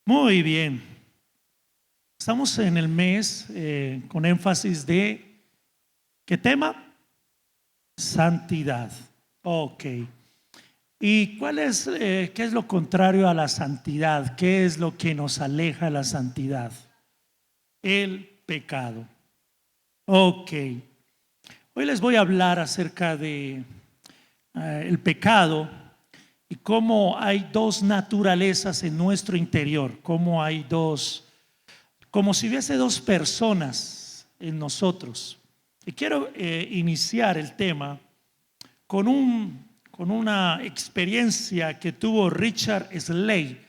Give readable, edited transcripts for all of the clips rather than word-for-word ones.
Muy bien. Estamos en el mes con énfasis de ¿qué tema? Santidad. Ok. ¿Y qué es lo contrario a la santidad? ¿Qué es lo que nos aleja de la santidad? El pecado. Ok. Hoy les voy a hablar acerca de el pecado y cómo hay dos naturalezas en nuestro interior, como si hubiese dos personas en nosotros. Y quiero iniciar el tema con una experiencia que tuvo Richard Slade.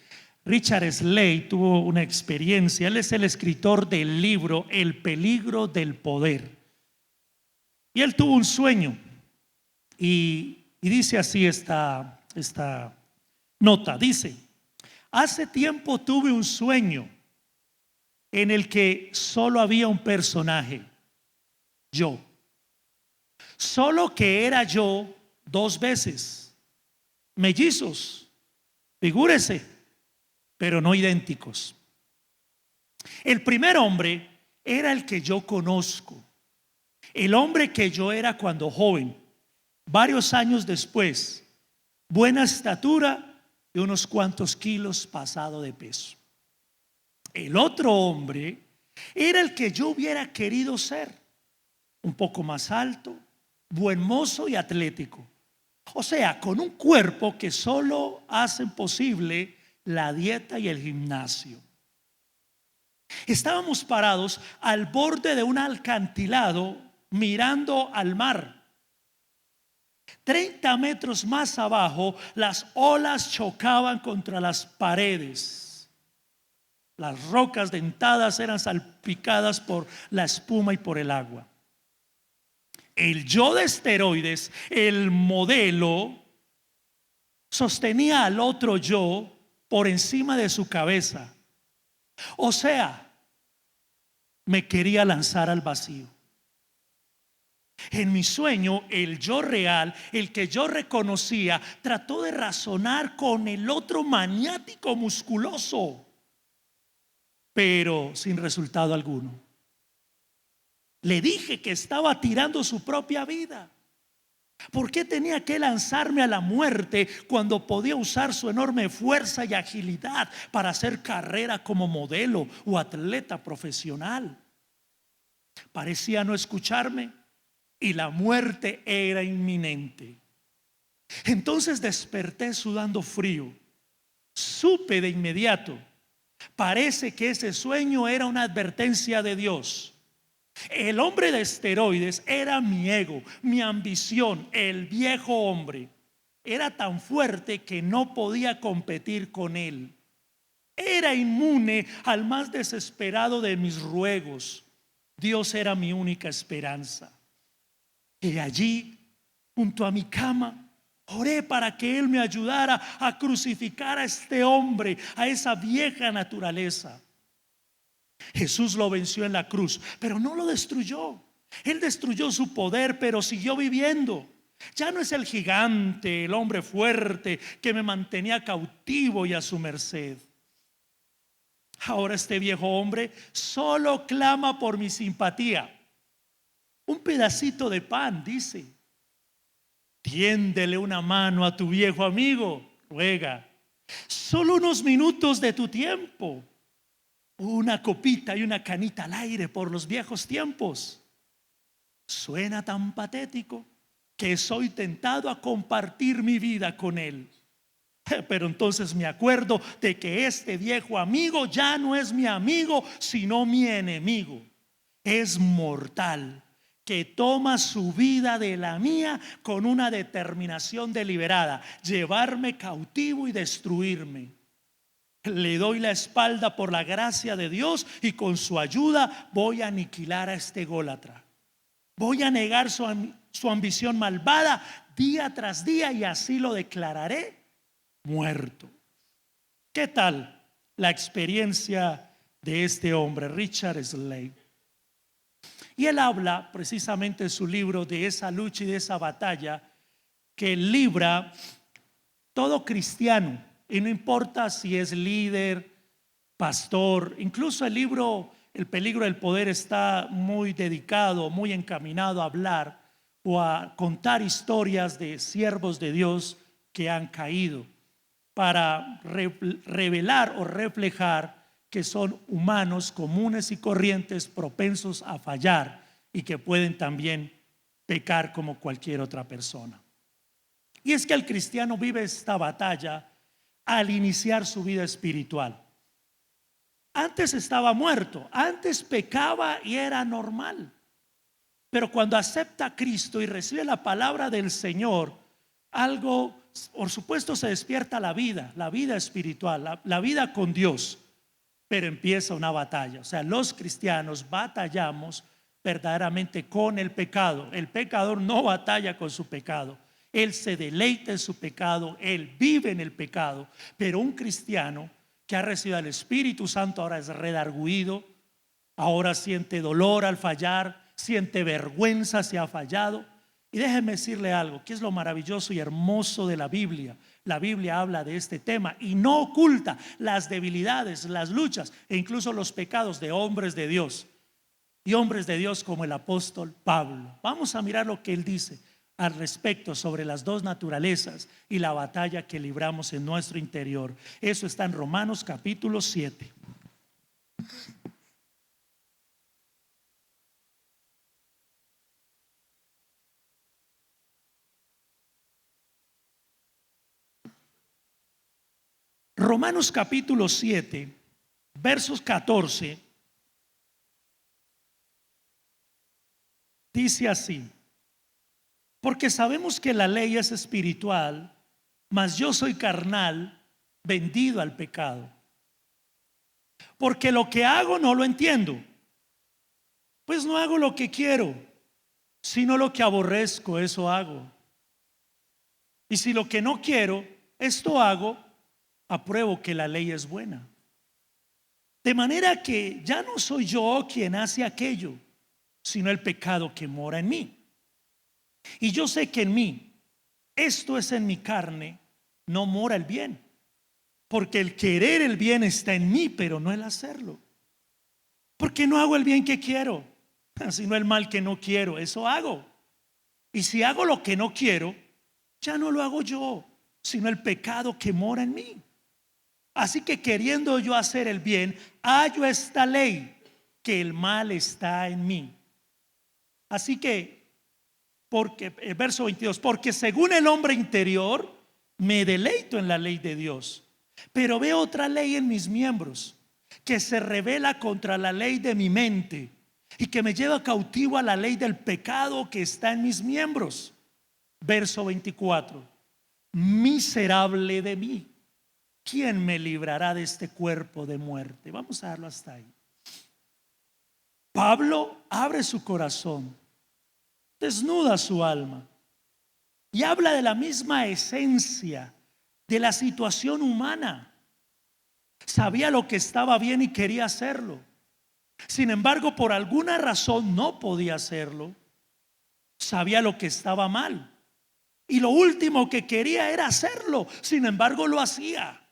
Richard Slade tuvo una experiencia. Él es el escritor del libro El peligro del poder. Y él tuvo un sueño. Y dice así esta nota. Dice: hace tiempo tuve un sueño en el que solo había un personaje, yo. Solo que era yo dos veces, mellizos, figúrese, pero no idénticos. El primer hombre era el que yo conozco, el hombre que yo era cuando joven, varios años después, buena estatura y unos cuantos kilos pasado de peso. El otro hombre era el que yo hubiera querido ser, un poco más alto, buen mozo y atlético. O sea, con un cuerpo que solo hacen posible la dieta y el gimnasio. Estábamos parados al borde de un acantilado mirando al mar. 30 metros más abajo, las olas chocaban contra las paredes. Las rocas dentadas eran salpicadas por la espuma y por el agua. El yo de esteroides, el modelo, sostenía al otro yo por encima de su cabeza. O sea, me quería lanzar al vacío. En mi sueño, el yo real, el que yo reconocía, trató de razonar con el otro maniático musculoso, pero sin resultado alguno. Le dije que estaba tirando su propia vida. ¿Por qué tenía que lanzarme a la muerte cuando podía usar su enorme fuerza y agilidad para hacer carrera como modelo o atleta profesional? Parecía no escucharme y la muerte era inminente. Entonces desperté sudando frío. Supe de inmediato, parece que ese sueño era una advertencia de Dios. El hombre de esteroides era mi ego, mi ambición, el viejo hombre. Era tan fuerte que no podía competir con él. Era inmune al más desesperado de mis ruegos. Dios era mi única esperanza. Y allí, junto a mi cama, oré para que Él me ayudara a crucificar a este hombre, a esa vieja naturaleza. Jesús lo venció en la cruz, pero no lo destruyó. Él destruyó su poder, pero siguió viviendo. Ya no es el gigante, el hombre fuerte que me mantenía cautivo y a su merced. Ahora este viejo hombre solo clama por mi simpatía. Un pedacito de pan, dice. Tiéndele una mano a tu viejo amigo, ruega. Solo unos minutos de tu tiempo. Una copita y una canita al aire por los viejos tiempos. Suena tan patético que soy tentado a compartir mi vida con él. Pero entonces me acuerdo de que este viejo amigo ya no es mi amigo, sino mi enemigo. Es mortal, que toma su vida de la mía con una determinación deliberada: llevarme cautivo y destruirme. Le doy la espalda por la gracia de Dios y con su ayuda voy a aniquilar a este ególatra. Voy a negar su ambición malvada día tras día y así lo declararé muerto. ¿Qué tal la experiencia de este hombre, Richard Slade? Y él habla precisamente en su libro de esa lucha y de esa batalla que libra todo cristiano, y no importa si es líder, pastor. Incluso el libro El peligro del poder está muy dedicado, muy encaminado a hablar o a contar historias de siervos de Dios que han caído, para revelar o reflejar que son humanos comunes y corrientes, propensos a fallar y que pueden también pecar como cualquier otra persona. Y es que el cristiano vive esta batalla al iniciar su vida espiritual. Antes estaba muerto, antes pecaba y era normal. Pero cuando acepta a Cristo y recibe la palabra del Señor, algo, por supuesto, se despierta la vida espiritual, la vida con Dios. Pero empieza una batalla. O sea, los cristianos batallamos verdaderamente con el pecado. El pecador no batalla con su pecado. Él se deleita en su pecado, él vive en el pecado. Pero un cristiano que ha recibido al Espíritu Santo ahora es redarguido, ahora siente dolor al fallar, siente vergüenza si ha fallado. Y déjeme decirle algo, que es lo maravilloso y hermoso de la Biblia. La Biblia habla de este tema y no oculta las debilidades, las luchas e incluso los pecados de hombres de Dios. Y hombres de Dios como el apóstol Pablo. Vamos a mirar lo que él dice al respecto sobre las dos naturalezas y la batalla que libramos en nuestro interior. Eso está en Romanos capítulo 7. Romanos capítulo 7, versos 14, dice así: porque sabemos que la ley es espiritual, mas yo soy carnal, vendido al pecado. Porque lo que hago no lo entiendo, pues no hago lo que quiero, sino lo que aborrezco, eso hago. Y si lo que no quiero, esto hago, apruebo que la ley es buena. De manera que ya no soy yo quien hace aquello, sino el pecado que mora en mí. Y yo sé que en mí, esto es en mi carne, no mora el bien. Porque el querer el bien está en mí, pero no el hacerlo. Porque no hago el bien que quiero, sino el mal que no quiero, eso hago. Y si hago lo que no quiero, ya no lo hago yo, sino el pecado que mora en mí. Así que queriendo yo hacer el bien, hallo esta ley, que el mal está en mí. Así que, porque, el verso 22, porque según el hombre interior, me deleito en la ley de Dios, pero veo otra ley en mis miembros, que se revela contra la ley de mi mente y que me lleva cautivo a la ley del pecado que está en mis miembros. Verso 24, miserable de mí, ¿quién me librará de este cuerpo de muerte? Vamos a darlo hasta ahí. Pablo abre su corazón, desnuda su alma y habla de la misma esencia de la situación humana. Sabía lo que estaba bien y quería hacerlo. Sin embargo, por alguna razón no podía hacerlo. Sabía lo que estaba mal y lo último que quería era hacerlo. Sin embargo, lo hacía.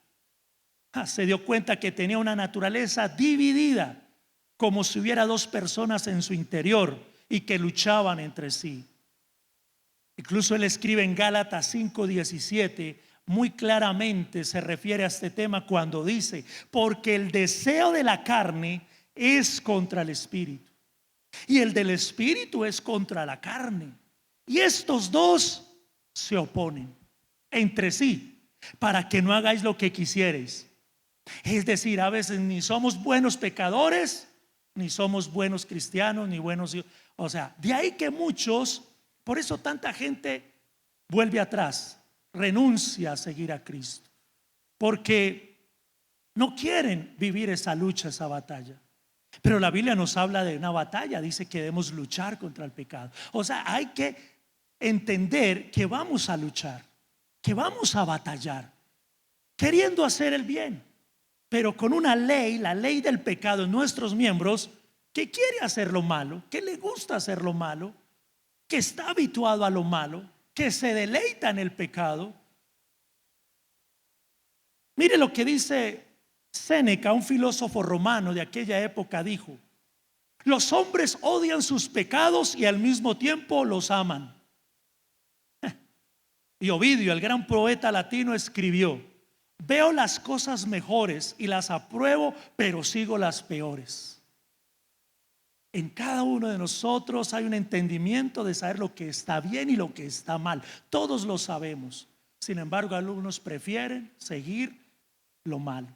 Se dio cuenta que tenía una naturaleza dividida, como si hubiera dos personas en su interior y que luchaban entre sí. Incluso él escribe en Gálatas 5:17, muy claramente se refiere a este tema cuando dice: porque el deseo de la carne es contra el espíritu y el del espíritu es contra la carne, y estos dos se oponen entre sí para que no hagáis lo que quisierais. Es decir, a veces ni somos buenos pecadores, ni somos buenos cristianos, ni buenos. O sea, de ahí que muchos, por eso tanta gente vuelve atrás, renuncia a seguir a Cristo, porque no quieren vivir esa lucha, esa batalla. Pero la Biblia nos habla de una batalla, dice que debemos luchar contra el pecado. O sea, hay que entender que vamos a luchar, que vamos a batallar, queriendo hacer el bien, pero con una ley, la ley del pecado en nuestros miembros, que quiere hacer lo malo, que le gusta hacer lo malo, que está habituado a lo malo, que se deleita en el pecado. Mire lo que dice Séneca, un filósofo romano de aquella época, dijo: los hombres odian sus pecados y al mismo tiempo los aman. Y Ovidio, el gran poeta latino, escribió: veo las cosas mejores y las apruebo, pero sigo las peores. En cada uno de nosotros hay un entendimiento de saber lo que está bien y lo que está mal. Todos lo sabemos. Sin embargo, algunos prefieren seguir lo malo.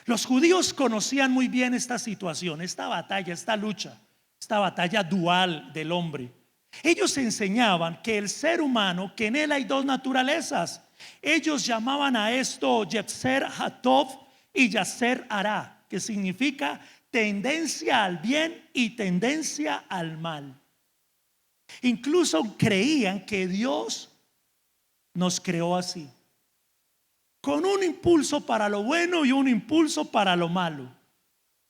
Los judíos conocían muy bien esta situación, esta batalla, esta lucha, esta batalla dual del hombre. Ellos enseñaban que el ser humano, que en él hay dos naturalezas. Ellos llamaban a esto Yetzer Hatov y Yetzer Hara, que significa tendencia al bien y tendencia al mal. Incluso creían que Dios nos creó así, con un impulso para lo bueno y un impulso para lo malo.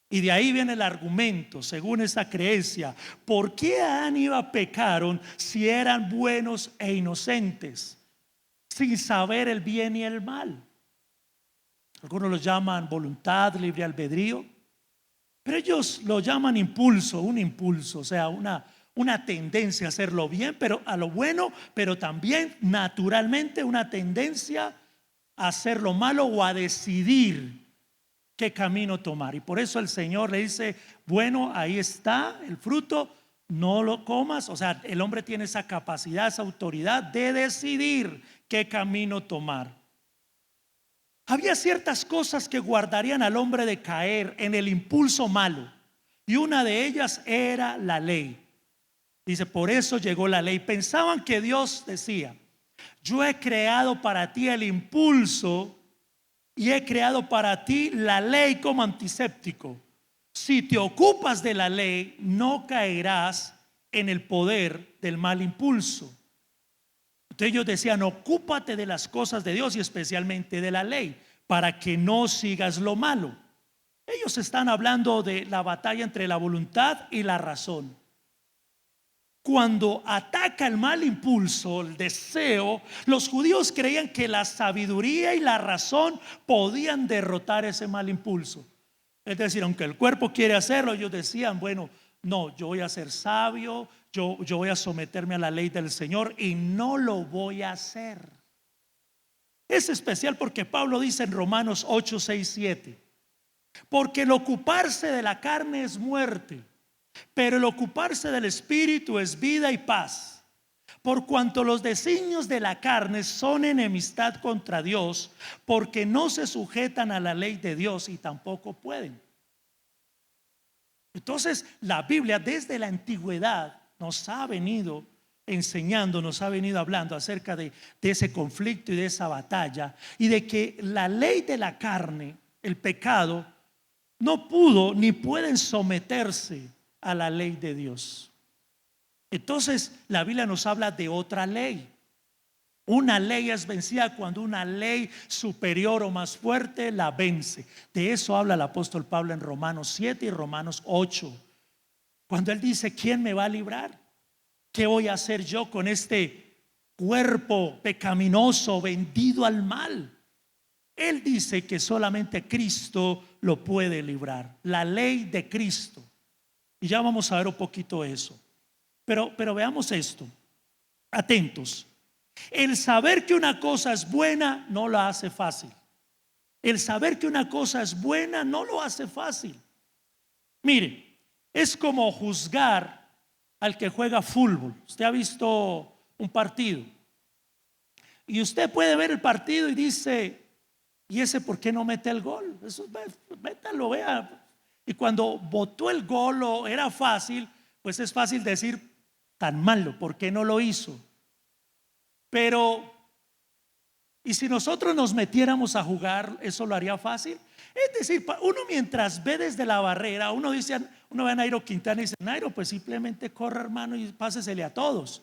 Y de ahí viene el argumento, según esa creencia: ¿por qué Adán y Eva pecaron si eran buenos e inocentes, sin saber el bien y el mal? Algunos lo llaman voluntad, libre albedrío, pero ellos lo llaman impulso, un impulso, o sea, una tendencia a hacerlo bien, pero a lo bueno, pero también naturalmente una tendencia a hacer lo malo o a decidir qué camino tomar. Y por eso el Señor le dice: bueno, ahí está el fruto, no lo comas. O sea, el hombre tiene esa capacidad, esa autoridad de decidir qué camino tomar. Había ciertas cosas que guardarían al hombre de caer en el impulso malo, y una de ellas era la ley. Dice: por eso llegó la ley. Pensaban que Dios decía: yo he creado para ti el impulso y he creado para ti la ley como antiséptico. Si te ocupas de la ley, no caerás en el poder del mal impulso. Entonces ellos decían: ocúpate de las cosas de Dios y especialmente de la ley, para que no sigas lo malo. Ellos están hablando de la batalla entre la voluntad y la razón. Cuando ataca el mal impulso, el deseo, los judíos creían que la sabiduría y la razón podían derrotar ese mal impulso. Es decir, aunque el cuerpo quiere hacerlo, ellos decían: bueno, no, yo voy a ser sabio, yo voy a someterme a la ley del Señor y no lo voy a hacer. Es especial porque Pablo dice en Romanos 8, 6, 7: porque el ocuparse de la carne es muerte, pero el ocuparse del Espíritu es vida y paz. Por cuanto los designios de la carne son enemistad contra Dios, porque no se sujetan a la ley de Dios y tampoco pueden. Entonces la Biblia desde la antigüedad nos ha venido enseñando, nos ha venido hablando acerca de ese conflicto y de esa batalla, y de que la ley de la carne, el pecado, no pudo ni pueden someterse a la ley de Dios. Entonces la Biblia nos habla de otra ley. Una ley es vencida cuando una ley superior o más fuerte la vence. De eso habla el apóstol Pablo en Romanos 7 y Romanos 8, cuando él dice: ¿quién me va a librar? ¿Qué voy a hacer yo con este cuerpo pecaminoso vendido al mal? Él dice que solamente Cristo lo puede librar, la ley de Cristo. Y ya vamos a ver un poquito eso. Pero veamos esto, atentos. El saber que una cosa es buena no la hace fácil. El saber que una cosa es buena no lo hace fácil. Mire, es como juzgar al que juega fútbol. Usted ha visto un partido y usted puede ver el partido y dice: ¿y ese por qué no mete el gol? Eso, métalo, vea. Y cuando botó el gol o era fácil, pues es fácil decir: tan malo, ¿por qué no lo hizo? Pero ¿y si nosotros nos metiéramos a jugar, eso lo haría fácil? Es decir, uno mientras ve desde la barrera, uno dice, uno ve a Nairo Quintana y dice: Nairo, pues simplemente corra, hermano, y pásesele a todos.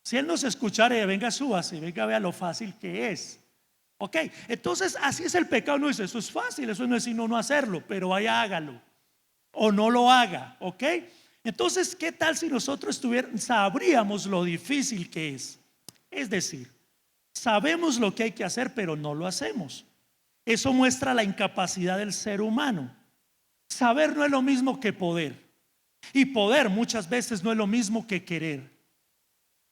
Si él nos escuchara y venga, súbase, venga, vea lo fácil que es. Ok, entonces así es el pecado. Uno dice: eso es fácil, eso no es sino no hacerlo, pero vaya, hágalo o no lo haga. Ok, Entonces, ¿qué tal si nosotros sabríamos lo difícil que es? Es decir, sabemos lo que hay que hacer, pero no lo hacemos. Eso muestra la incapacidad del ser humano. Saber no es lo mismo que poder. Y poder muchas veces no es lo mismo que querer.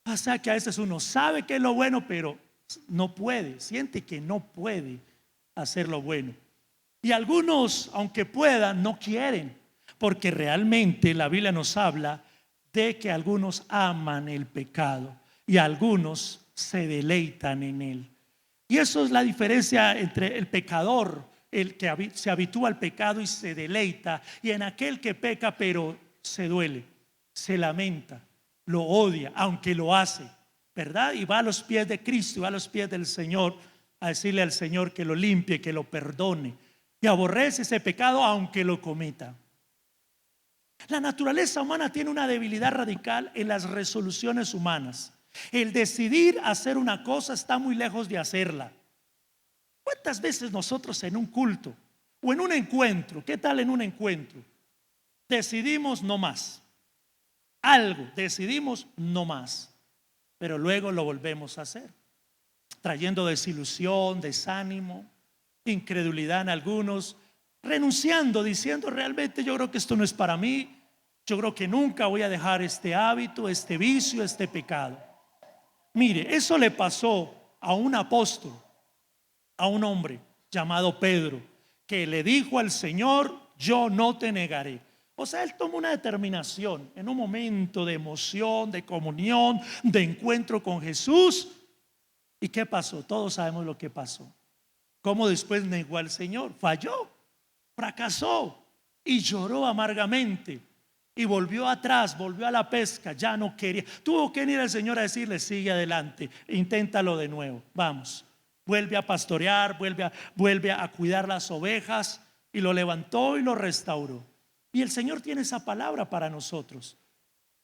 O sea que a veces uno sabe que es lo bueno, pero no puede, siente que no puede hacer lo bueno. Y algunos, aunque puedan, no quieren, porque realmente la Biblia nos habla de que algunos aman el pecado y algunos se deleitan en él. Y eso es la diferencia entre el pecador, el que se habitúa al pecado y se deleita, y en aquel que peca pero se duele, se lamenta, lo odia, aunque lo hace, ¿verdad? Y va a los pies de Cristo, va a los pies del Señor a decirle al Señor que lo limpie, que lo perdone, y aborrece ese pecado aunque lo cometa. La naturaleza humana tiene una debilidad radical en las resoluciones humanas. El decidir hacer una cosa está muy lejos de hacerla. ¿Cuántas veces nosotros en un culto o en un encuentro, qué tal en un encuentro, decidimos no más? Algo, decidimos no más, pero luego lo volvemos a hacer, trayendo desilusión, desánimo, incredulidad en algunos, renunciando, diciendo realmente yo creo que esto no es para mí, yo creo que nunca voy a dejar este hábito, este vicio, este pecado. Mire, eso le pasó a un apóstol, a un hombre llamado Pedro, que le dijo al Señor: yo no te negaré. O sea, él tomó una determinación en un momento de emoción, de comunión, de encuentro con Jesús. ¿Y qué pasó? Todos sabemos lo que pasó. Cómo después negó al Señor, falló, fracasó y lloró amargamente. Y volvió atrás, volvió a la pesca, ya no quería. Tuvo que ir al Señor a decirle: sigue adelante, inténtalo de nuevo, vamos. Vuelve a pastorear, vuelve a cuidar las ovejas. Y lo levantó y lo restauró. Y el Señor tiene esa palabra para nosotros,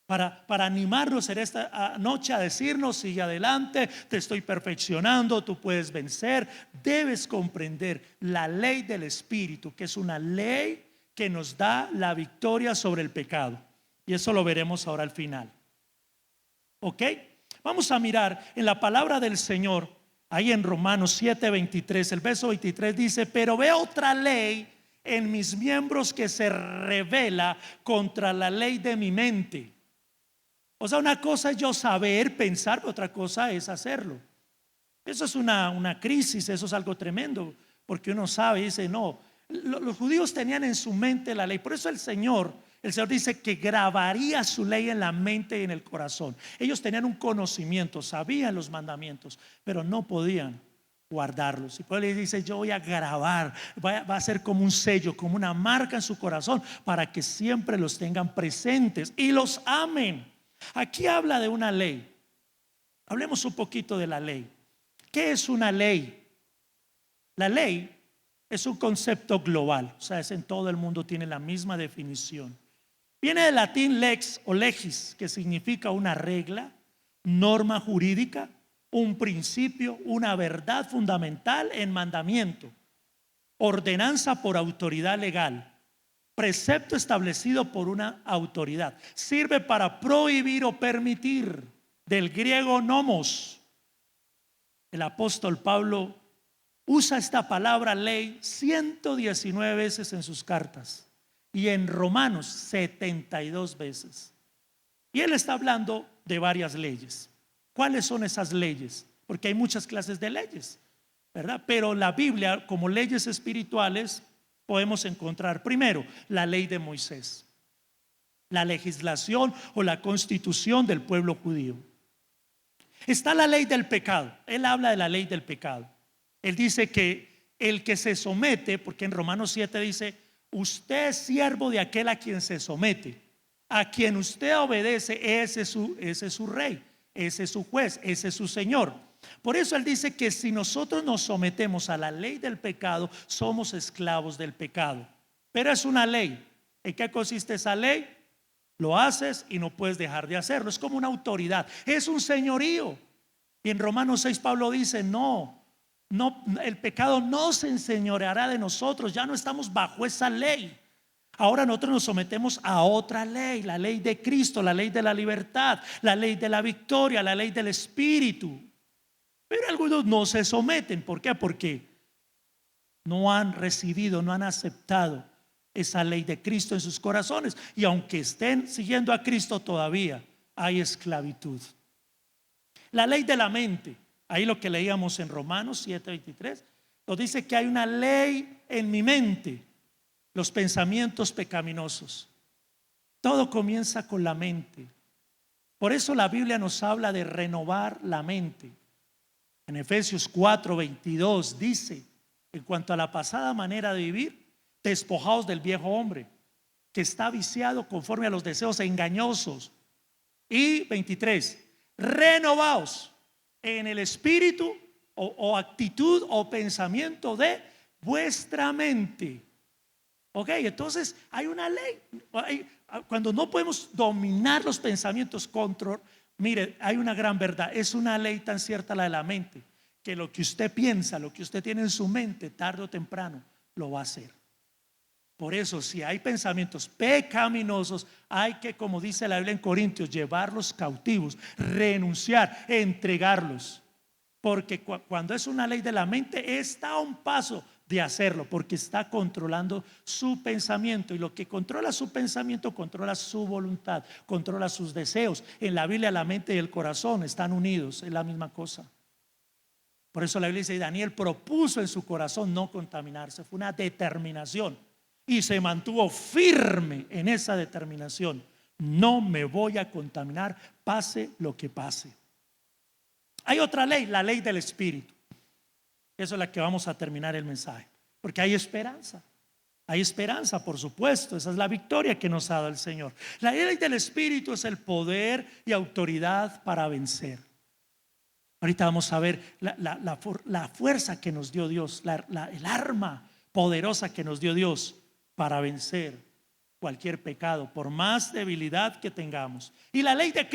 para animarnos en esta noche a decirnos: sigue adelante, te estoy perfeccionando, tú puedes vencer. Debes comprender la ley del Espíritu, que es una ley que nos da la victoria sobre el pecado. Y eso lo veremos ahora al final. ¿Ok? Vamos a mirar en la palabra del Señor, ahí en Romanos 7:23, el verso 23 dice: pero veo otra ley en mis miembros que se revela contra la ley de mi mente. O sea, una cosa es yo saber, pensar, pero otra cosa es hacerlo. Eso es una crisis, eso es algo tremendo, porque uno sabe y dice: no, los judíos tenían en su mente la ley. Por eso el Señor dice que grabaría su ley en la mente y en el corazón. Ellos tenían un conocimiento, sabían los mandamientos, pero no podían guardarlos. Y por eso le dice: yo voy a grabar, va a ser como un sello, como una marca en su corazón, para que siempre los tengan presentes y los amen. Aquí habla de una ley. Hablemos un poquito de la ley. ¿Qué es una ley? La ley es un concepto global, o sea, es en todo el mundo, tiene la misma definición. Viene del latín lex o legis, que significa una regla, norma jurídica, un principio, una verdad fundamental en mandamiento, ordenanza por autoridad legal, precepto establecido por una autoridad. Sirve para prohibir o permitir. Del griego nomos. El apóstol Pablo usa esta palabra ley 119 veces en sus cartas, y en Romanos 72 veces. Y él está hablando de varias leyes. ¿Cuáles son esas leyes? Porque hay muchas clases de leyes, ¿verdad? Pero la Biblia, como leyes espirituales, podemos encontrar primero la ley de Moisés, la legislación o la constitución del pueblo judío. Está la ley del pecado. Él habla de la ley del pecado. Él dice que el que se somete, porque en Romanos 7 dice: usted es siervo de aquel a quien se somete, a quien usted obedece, ese es su rey, ese es su juez, ese es su señor. Por eso él dice que si nosotros nos sometemos a la ley del pecado, somos esclavos del pecado. Pero es una ley. ¿En qué consiste esa ley? Lo haces y no puedes dejar de hacerlo. Es como una autoridad, es un señorío. Y en Romanos 6 Pablo dice: no, el pecado no se enseñoreará de nosotros. Ya no estamos bajo esa ley. Ahora nosotros nos sometemos a otra ley, la ley de Cristo, la ley de la libertad, la ley de la victoria, la ley del Espíritu. Pero algunos no se someten. ¿Por qué? Porque no han recibido, no han aceptado esa ley de Cristo en sus corazones. Y aunque estén siguiendo a Cristo, todavía hay esclavitud. La ley de la mente, ahí lo que leíamos en Romanos 7:23, nos dice que hay una ley en mi mente, los pensamientos pecaminosos. Todo comienza con la mente. Por eso la Biblia nos habla de renovar la mente. En Efesios 4:22 dice: en cuanto a la pasada manera de vivir, despojaos del viejo hombre, que está viciado conforme a los deseos engañosos. Y 23, renovaos en el espíritu o actitud o pensamiento de vuestra mente. Ok, entonces hay una ley. Cuando no podemos dominar los pensamientos, mire, hay una gran verdad. Es una ley tan cierta la de la mente, que lo que usted piensa, lo que usted tiene en su mente, tarde o temprano lo va a hacer. Por eso, si hay pensamientos pecaminosos, hay que, como dice la Biblia en Corintios, llevarlos cautivos, renunciar, entregarlos. Porque cuando es una ley de la mente, está a un paso de hacerlo, porque está controlando su pensamiento. Y lo que controla su pensamiento controla su voluntad, controla sus deseos. En la Biblia, la mente y el corazón están unidos, es la misma cosa. Por eso la Biblia dice: Daniel propuso en su corazón no contaminarse. Fue una determinación y se mantuvo firme en esa determinación. No me voy a contaminar, pase lo que pase. Hay otra ley, la ley del Espíritu. Eso es la que vamos a terminar el mensaje, porque hay esperanza. Hay esperanza, por supuesto. Esa es la victoria que nos ha dado el Señor. La ley del Espíritu es el poder y autoridad para vencer. Ahorita vamos a ver la fuerza que nos dio Dios, el arma poderosa que nos dio Dios para vencer cualquier pecado, por más debilidad que tengamos. Y la ley de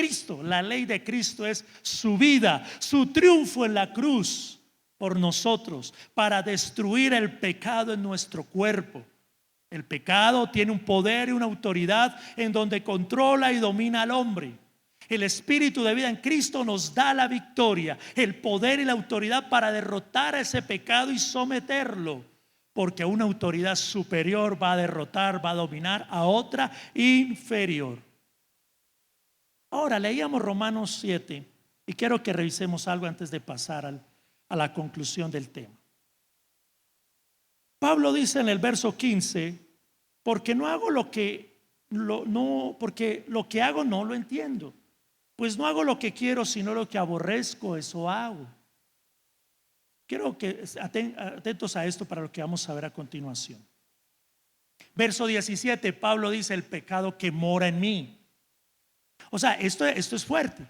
Cristo es su vida, su triunfo en la cruz por nosotros, para destruir el pecado en nuestro cuerpo. El pecado tiene un poder y una autoridad en donde controla y domina al hombre. El espíritu de vida en Cristo nos da la victoria, el poder y la autoridad para derrotar a ese pecado y someterlo, porque una autoridad superior va a derrotar, va a dominar a otra inferior. Ahora leíamos Romanos 7 y quiero que revisemos algo antes de pasar a la conclusión del tema. Pablo dice en el verso 15: porque no hago porque lo que hago no lo entiendo. Pues no hago lo que quiero, sino lo que aborrezco, eso hago. Quiero que atentos a esto para lo que vamos a ver a continuación. Verso 17, Pablo dice: el pecado que mora en mí. O sea, esto es fuerte.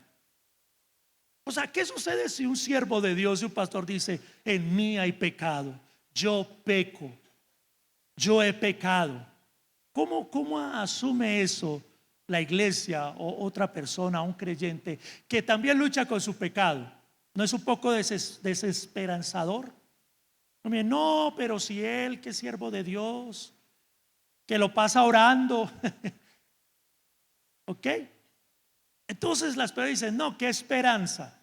O sea, ¿qué sucede si un siervo de Dios y un pastor dice: en mí hay pecado, yo peco, yo he pecado? ¿Cómo asume eso la iglesia o otra persona, un creyente que también lucha con su pecado? ¿No es un poco desesperanzador? No, pero si él, que es siervo de Dios, que lo pasa orando. ¿Ok? Entonces las personas dicen: no, qué esperanza.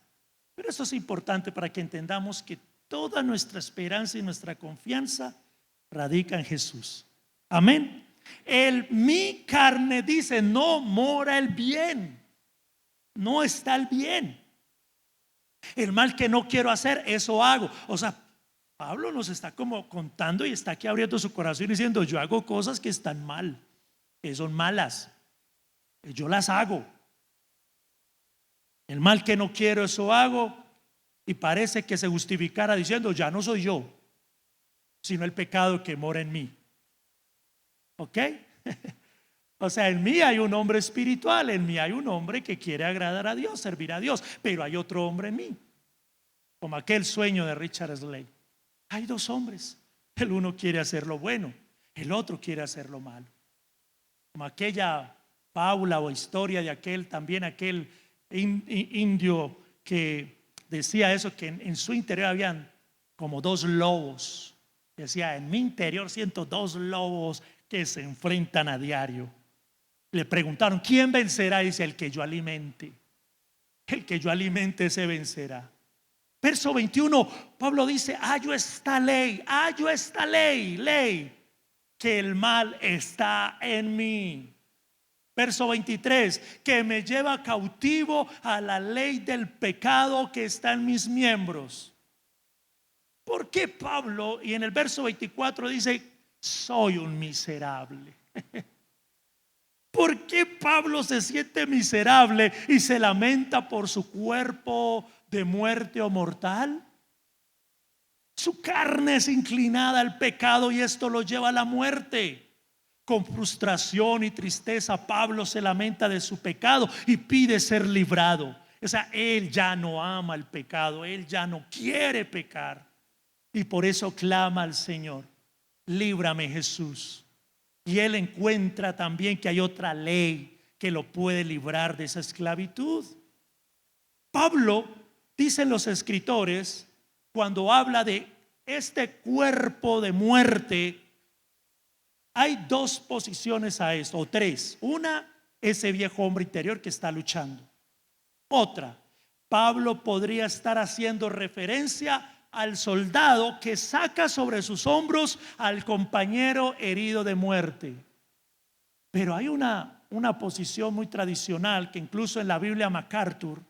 Pero eso es importante para que entendamos que toda nuestra esperanza y nuestra confianza radica en Jesús. Amén. Mi carne, dice, no mora el bien, no está el bien. El mal que no quiero hacer, eso hago. O sea, Pablo nos está como contando y está aquí abriendo su corazón diciendo: yo hago cosas que están mal, que son malas, yo las hago. El mal que no quiero, eso hago. Y parece que se justificara diciendo: ya no soy yo, sino el pecado que mora en mí. ¿Ok? O sea, en mí hay un hombre espiritual, en mí hay un hombre que quiere agradar a Dios, servir a Dios, pero hay otro hombre en mí, como aquel sueño de Richard Slade. Hay dos hombres, el uno quiere hacer lo bueno, el otro quiere hacer lo malo. Como aquella fábula o historia de aquel indio que decía eso, que en su interior habían como dos lobos. Decía: en mi interior siento dos lobos que se enfrentan a diario. Le preguntaron, ¿quién vencerá? Dice, el que yo alimente. El que yo alimente se vencerá. Verso 21, Pablo dice, hallo esta ley, ley, que el mal está en mí. Verso 23, que me lleva cautivo a la ley del pecado que está en mis miembros. ¿Por qué Pablo, y en el verso 24 dice, soy un miserable? ¿Por qué Pablo se siente miserable y se lamenta por su cuerpo de muerte o mortal? Su carne es inclinada al pecado y esto lo lleva a la muerte. Con frustración y tristeza, Pablo se lamenta de su pecado y pide ser librado. O sea, él ya no ama el pecado, él ya no quiere pecar. Y por eso clama al Señor, líbrame, Jesús. Y él encuentra también que hay otra ley que lo puede librar de esa esclavitud. Pablo, dicen los escritores, cuando habla de este cuerpo de muerte, hay dos posiciones a esto, o tres. Una, ese viejo hombre interior que está luchando. Otra, Pablo podría estar haciendo referencia al soldado que saca sobre sus hombros al compañero herido de muerte. Pero hay una posición muy tradicional que incluso en la Biblia MacArthur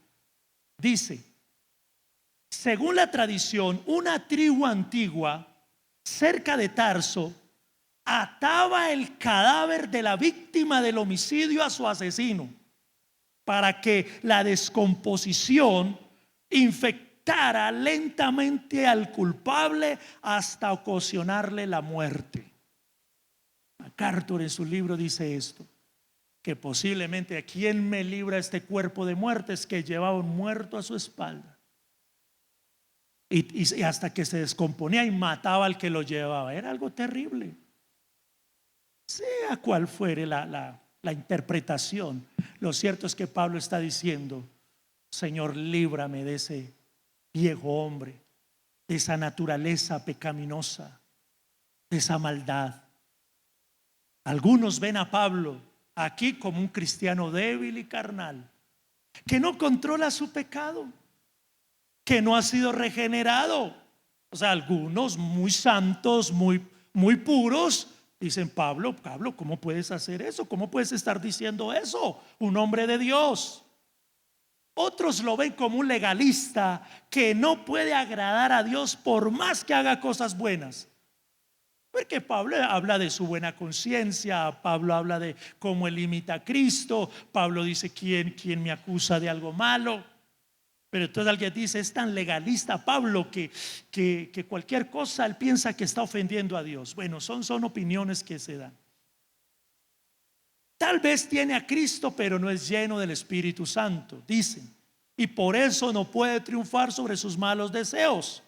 dice, según la tradición, una tribu antigua cerca de Tarso ataba el cadáver de la víctima del homicidio a su asesino para que la descomposición infectara lentamente al culpable hasta ocasionarle la muerte. MacArthur en su libro dice esto, que posiblemente a quien me libra este cuerpo de muerte es que llevaba un muerto a su espalda y hasta que se descomponía y mataba al que lo llevaba. Era algo terrible. Sea cual fuere la interpretación, lo cierto es que Pablo está diciendo, Señor, líbrame de ese viejo hombre, de esa naturaleza pecaminosa, de esa maldad. Algunos ven a Pablo aquí como un cristiano débil y carnal, que no controla su pecado, que no ha sido regenerado. O sea, algunos muy santos, muy puros, dicen, Pablo, ¿cómo puedes hacer eso? ¿Cómo puedes estar diciendo eso? Un hombre de Dios. Otros lo ven como un legalista que no puede agradar a Dios por más que haga cosas buenas. Porque Pablo habla de su buena conciencia, Pablo habla de cómo él imita a Cristo, Pablo dice, ¿quién me acusa de algo malo? Pero entonces alguien dice, es tan legalista Pablo que cualquier cosa él piensa que está ofendiendo a Dios. Bueno, son opiniones que se dan. Tal vez tiene a Cristo, pero no es lleno del Espíritu Santo, dicen, y por eso no puede triunfar sobre sus malos deseos.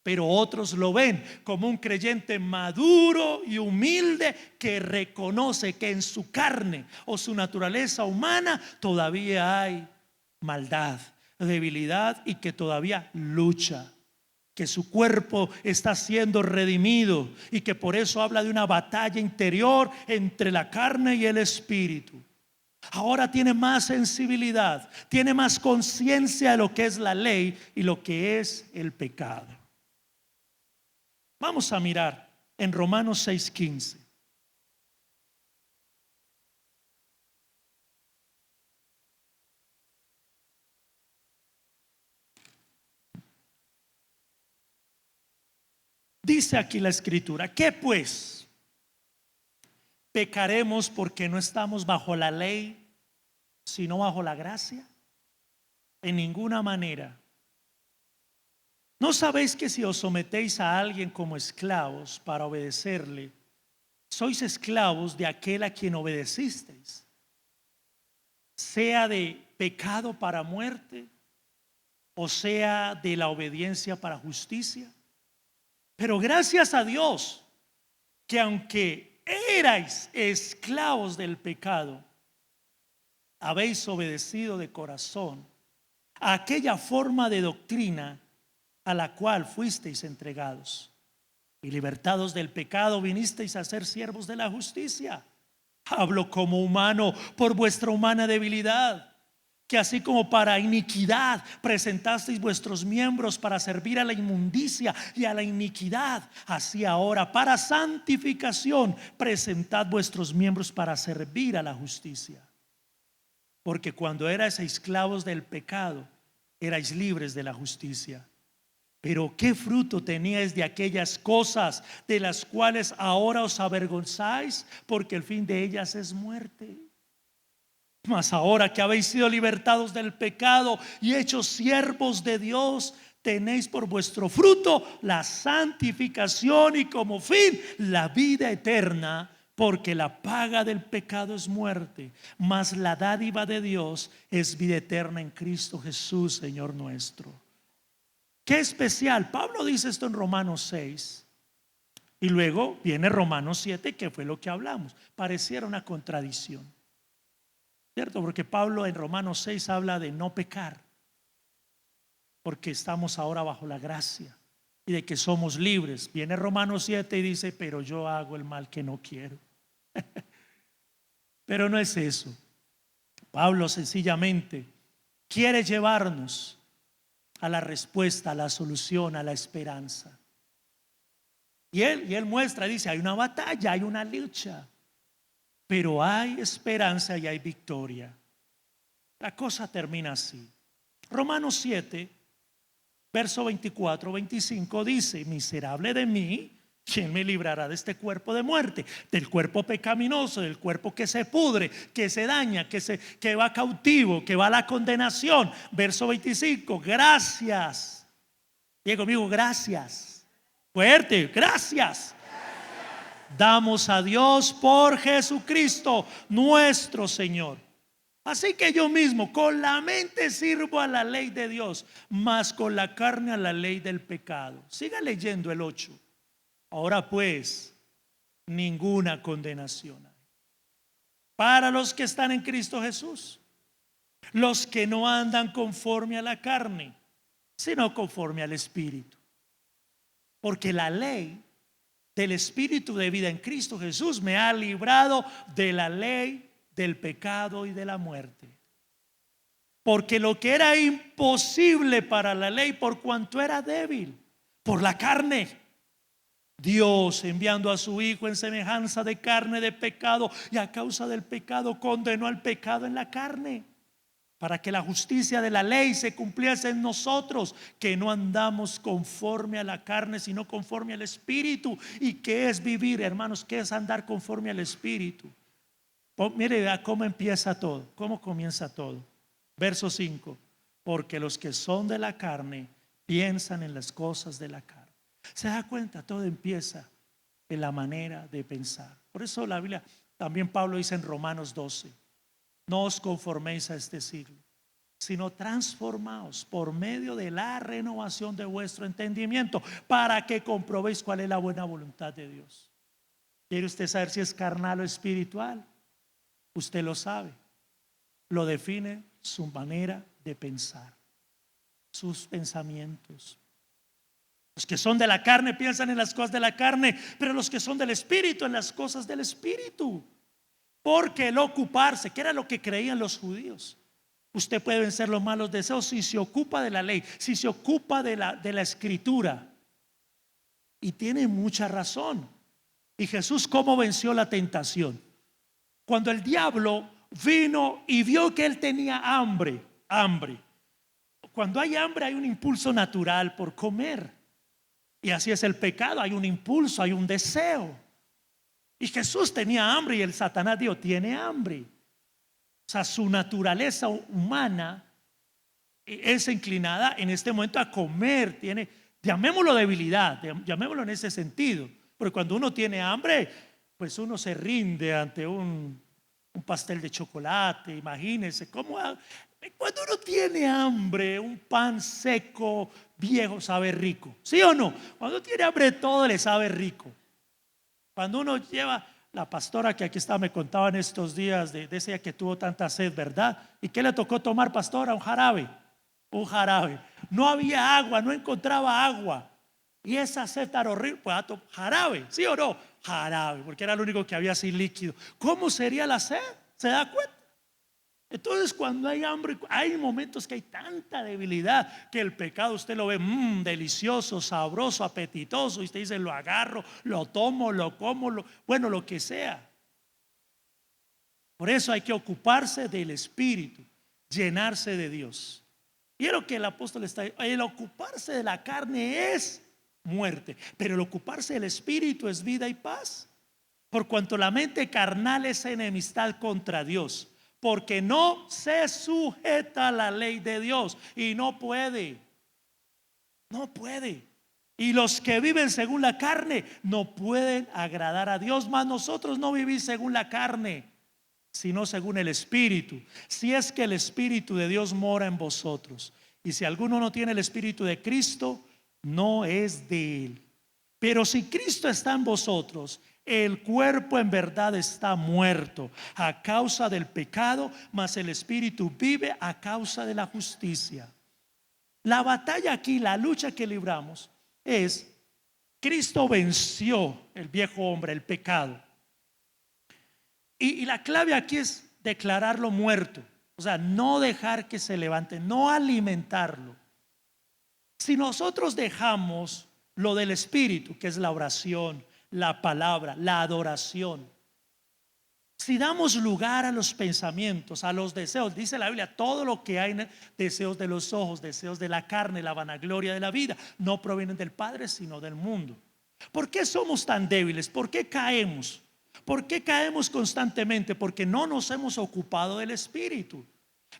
Pero otros lo ven como un creyente maduro y humilde que reconoce que en su carne o su naturaleza humana todavía hay maldad, debilidad y que todavía lucha, que su cuerpo está siendo redimido y que por eso habla de una batalla interior entre la carne y el espíritu. Ahora tiene más sensibilidad, tiene más conciencia de lo que es la ley y lo que es el pecado. Vamos a mirar en Romanos 6:15. Dice aquí la escritura, ¿qué pues? ¿Pecaremos porque no estamos bajo la ley, sino bajo la gracia? En ninguna manera. ¿No sabéis que si os sometéis a alguien como esclavos para obedecerle, sois esclavos de aquel a quien obedecisteis, sea de pecado para muerte o sea de la obediencia para justicia? Pero gracias a Dios que aunque erais esclavos del pecado, habéis obedecido de corazón a aquella forma de doctrina a la cual fuisteis entregados. y libertados del pecado vinisteis a ser siervos de la justicia. Hablo como humano por vuestra humana debilidad, que así como para iniquidad presentasteis vuestros miembros para servir a la inmundicia y a la iniquidad, así ahora para santificación presentad vuestros miembros para servir a la justicia. Porque cuando erais esclavos del pecado, erais libres de la justicia. Pero ¿qué fruto teníais de aquellas cosas de las cuales ahora os avergonzáis? Porque el fin de ellas es muerte. Mas ahora que habéis sido libertados del pecado y hechos siervos de Dios, tenéis por vuestro fruto la santificación y como fin la vida eterna. Porque la paga del pecado es muerte, mas la dádiva de Dios es vida eterna en Cristo Jesús, Señor nuestro. Qué especial. Pablo dice esto en Romanos 6 y luego viene Romanos 7, que fue lo que hablamos. Pareciera una contradicción, ¿cierto? Porque Pablo en Romanos 6 habla de no pecar, porque estamos ahora bajo la gracia y de que somos libres. Viene Romanos 7 y dice, pero yo hago el mal que no quiero. Pero no es eso. Pablo sencillamente quiere llevarnos a la respuesta, a la solución, a la esperanza. Y él muestra, dice, hay una batalla, hay una lucha, pero hay esperanza y hay victoria. La cosa termina así. Romanos 7, verso 24, 25 dice, miserable de mí, ¿quién me librará de este cuerpo de muerte? Del cuerpo pecaminoso, del cuerpo que se pudre, que se daña, que va cautivo, que va a la condenación. Verso 25, gracias. Diga conmigo, gracias. Fuerte, gracias. Damos a Dios por Jesucristo, nuestro Señor. Así que yo mismo con la mente sirvo a la ley de Dios, mas con la carne a la ley del pecado. Siga leyendo el 8. Ahora pues, ninguna condenación hay para los que están en Cristo Jesús, los que no andan conforme a la carne, sino conforme al Espíritu. Porque la ley del Espíritu de vida en Cristo Jesús me ha librado de la ley del pecado y de la muerte. Porque lo que era imposible para la ley, por cuanto era débil por la carne, Dios, enviando a su Hijo en semejanza de carne de pecado, y a causa del pecado condenó al pecado en la carne, para que la justicia de la ley se cumpliese en nosotros, que no andamos conforme a la carne, sino conforme al Espíritu. ¿Y qué es vivir, hermanos? ¿Qué es andar conforme al Espíritu? Mire cómo empieza todo, cómo comienza todo. Verso 5, porque los que son de la carne piensan en las cosas de la carne. ¿Se da cuenta? Todo empieza en la manera de pensar. Por eso la Biblia, también Pablo dice en Romanos 12, no os conforméis a este siglo, sino transformaos por medio de la renovación de vuestro entendimiento, para que comprobéis cuál es la buena voluntad de Dios. ¿Quiere usted saber si es carnal o espiritual? Usted lo sabe. Lo define su manera de pensar, sus pensamientos. Los que son de la carne piensan en las cosas de la carne, pero los que son del Espíritu en las cosas del Espíritu. Porque el ocuparse, que era lo que creían los judíos, usted puede vencer los malos deseos si se ocupa de la ley, si se ocupa de la escritura. Y tiene mucha razón. Y Jesús, ¿cómo venció la tentación? Cuando el diablo vino y vio que él tenía hambre. Cuando hay hambre hay un impulso natural por comer. Y así es el pecado, hay un impulso, hay un deseo. Y Jesús tenía hambre y el Satanás dijo, tiene hambre. O sea, su naturaleza humana es inclinada en este momento a comer. Tiene, llamémoslo debilidad, llamémoslo en ese sentido. Porque cuando uno tiene hambre, pues uno se rinde ante un pastel de chocolate. Imagínense cómo cuando uno tiene hambre, un pan seco viejo sabe rico, ¿sí o no? Cuando tiene hambre todo le sabe rico. Cuando uno lleva, la pastora que aquí está me contaba en estos días de ese día que tuvo tanta sed, ¿verdad? ¿Y qué le tocó tomar, pastora? Un jarabe. No había agua, no encontraba agua. Y esa sed tan horrible, pues jarabe, ¿sí o no? Jarabe, porque era lo único que había así líquido. ¿Cómo sería la sed? ¿Se da cuenta? Entonces, cuando hay hambre, hay momentos que hay tanta debilidad que el pecado usted lo ve delicioso, sabroso, apetitoso, y usted dice: lo agarro, lo tomo, lo como, bueno, lo que sea. Por eso hay que ocuparse del Espíritu, llenarse de Dios. Y es lo que el apóstol está diciendo: el ocuparse de la carne es muerte, pero el ocuparse del Espíritu es vida y paz. Por cuanto la mente carnal es enemistad contra Dios, porque no se sujeta a la ley de Dios. Y no puede. Y los que viven según la carne no pueden agradar a Dios. Mas nosotros no vivimos según la carne, sino según el Espíritu. Si es que el Espíritu de Dios mora en vosotros. Y si alguno no tiene el Espíritu de Cristo, no es de él. Pero si Cristo está en vosotros, el cuerpo en verdad está muerto a causa del pecado, mas el Espíritu vive a causa de la justicia. La batalla aquí, la lucha que libramos es: Cristo venció el viejo hombre, el pecado. Y la clave aquí es declararlo muerto. O sea, no dejar que se levante, no alimentarlo. Si nosotros dejamos lo del Espíritu, que es la oración, la palabra, la adoración, si damos lugar a los pensamientos, a los deseos, dice la Biblia: todo lo que hay, deseos de los ojos, deseos de la carne, la vanagloria de la vida, no provienen del Padre sino del mundo. ¿Por qué somos tan débiles? ¿Por qué caemos? ¿Por qué caemos constantemente? Porque no nos hemos ocupado del Espíritu.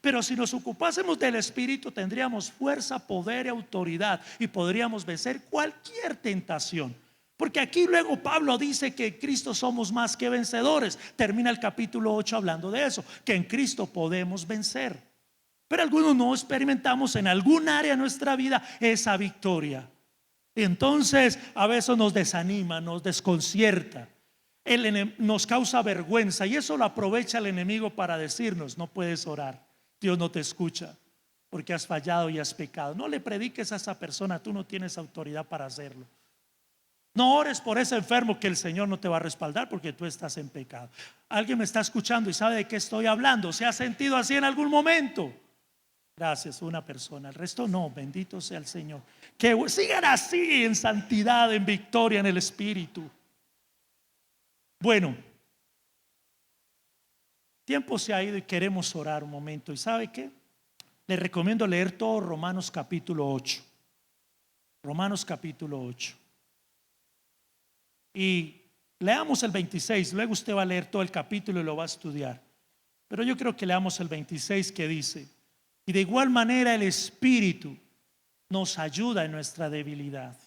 Pero si nos ocupásemos del Espíritu, tendríamos fuerza, poder y autoridad, y podríamos vencer cualquier tentación. Porque aquí luego Pablo dice que en Cristo somos más que vencedores. Termina el capítulo 8 hablando de eso, que en Cristo podemos vencer. Pero algunos no experimentamos en algún área de nuestra vida esa victoria. Entonces a veces nos desanima, nos desconcierta, nos causa vergüenza, y eso lo aprovecha el enemigo para decirnos: no puedes orar, Dios no te escucha porque has fallado y has pecado. No le prediques a esa persona, tú no tienes autoridad para hacerlo. No ores por ese enfermo, que el Señor no te va a respaldar porque tú estás en pecado. ¿Alguien me está escuchando y sabe de qué estoy hablando? ¿Se ha sentido así en algún momento? Gracias, una persona. El resto no. Bendito sea el Señor. Que sigan así en santidad, en victoria en el Espíritu. Bueno, tiempo se ha ido y queremos orar un momento. ¿Y sabe qué? Les recomiendo leer todo Romanos capítulo 8. Romanos capítulo 8. Y leamos el 26. Luego usted va a leer todo el capítulo y lo va a estudiar. Pero yo creo que leamos el 26, que dice: y de igual manera el Espíritu nos ayuda en nuestra debilidad.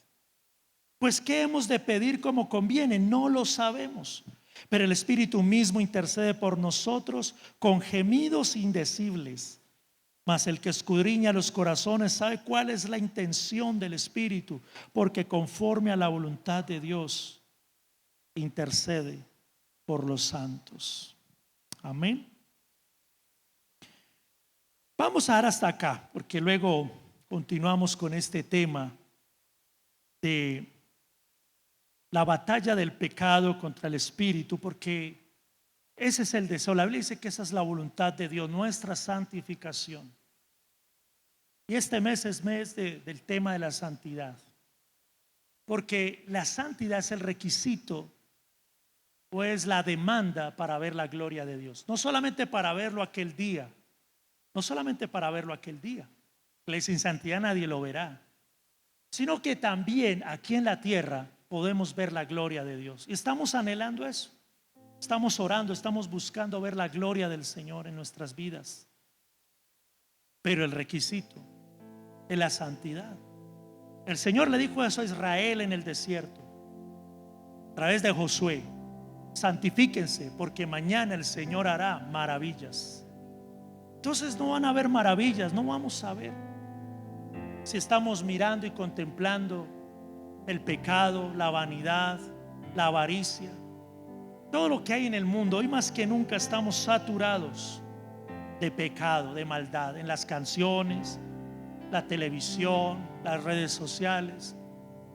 Pues ¿qué hemos de pedir como conviene? No lo sabemos. Pero el Espíritu mismo intercede por nosotros con gemidos indecibles. Mas el que escudriña los corazones sabe cuál es la intención del Espíritu, porque conforme a la voluntad de Dios intercede por los santos. Amén. Vamos a dar hasta acá, porque luego continuamos con este tema de la batalla del pecado contra el Espíritu, porque ese es el deseo. La Biblia dice que esa es la voluntad de Dios, nuestra santificación. Y este mes es mes del tema de la santidad, porque la santidad es el requisito, o es la demanda para ver la gloria de Dios. No solamente para verlo aquel día, que sin santidad nadie lo verá, sino que también aquí en la tierra podemos ver la gloria de Dios. Y estamos anhelando eso. Estamos orando, estamos buscando ver la gloria del Señor en nuestras vidas. Pero el requisito es la santidad. El Señor le dijo eso a Israel en el desierto, a través de Josué: santifíquense, porque mañana el Señor hará maravillas. Entonces no van a haber maravillas, no vamos a ver, si estamos mirando y contemplando el pecado, la vanidad, la avaricia, todo lo que hay en el mundo. Hoy más que nunca estamos saturados de pecado, de maldad, en las canciones, la televisión, las redes sociales.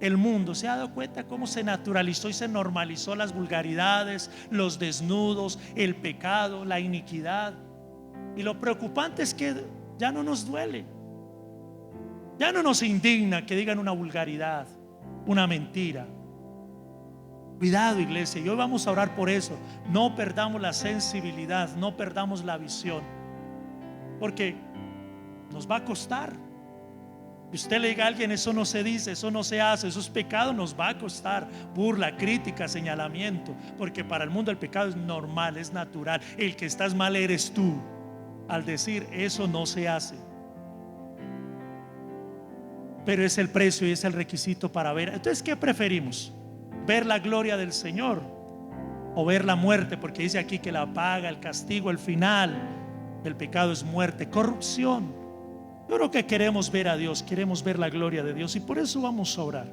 el mundo. ¿Se ha dado cuenta cómo se naturalizó y se normalizó las vulgaridades, los desnudos, el pecado, la iniquidad? Y lo preocupante es que ya no nos duele, ya no nos indigna que digan una vulgaridad, una mentira. Cuidado, iglesia, y hoy vamos a orar por eso. No perdamos la sensibilidad, no perdamos la visión, porque nos va a costar. Y usted le diga a alguien: eso no se dice, eso no se hace, eso es pecado, nos va a costar burla, crítica, señalamiento, porque para el mundo el pecado es normal, es natural. El que estás mal eres tú al decir eso no se hace. Pero es el precio y es el requisito para ver. Entonces, ¿qué preferimos? ¿Ver la gloria del Señor o ver la muerte? Porque dice aquí que la paga, el castigo, el final del pecado es muerte, corrupción. Yo creo que queremos ver a Dios, queremos ver la gloria de Dios, y por eso vamos a orar.